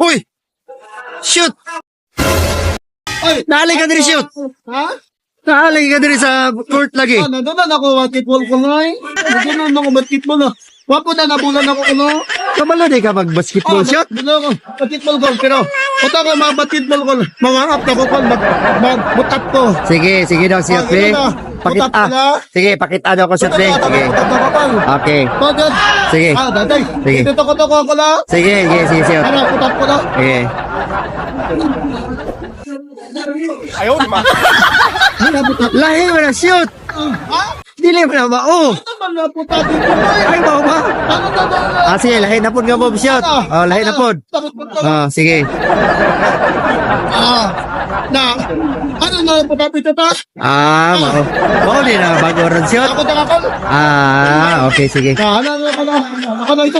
Uy! Shoot! Ay! Naalay ka diri shoot! Ha? Naalay ka diri sa court lagi. Nandun na ako basketball ko na eh. Nandun na ako basketball na. Wapo na nabulan ako ano. Kabalo di ka mag-basketball shot? Bilo ako. Basketball ko. Pero, ito ko mga basketball ko. Mamarap na ko ko. Magbutat ko. Sige, sige daw shot, be. Butat Pakita. na. Sige, pakita daw ko shot, be. Sige. Butat na ko ko. Okay. Pagod. Sige. Datay. Sige. Dito ko to ko na. Sige, sige, sige, shot. Ano, butat ko na. Sige. Ano, butat. Lahi mo na shoot! Ha? Dili mo na ba? Oh! Ano man na butat dito eh? Ay, ba ba? Ano na na? Ah, sige, lahi na po nga mo shot. Oh, lahi na po. Oh, sige. Ano na butat dito ta? Ah, mao. Mao din na bago ron shot. Ako na ako. Ah, okay, sige. Ano ito?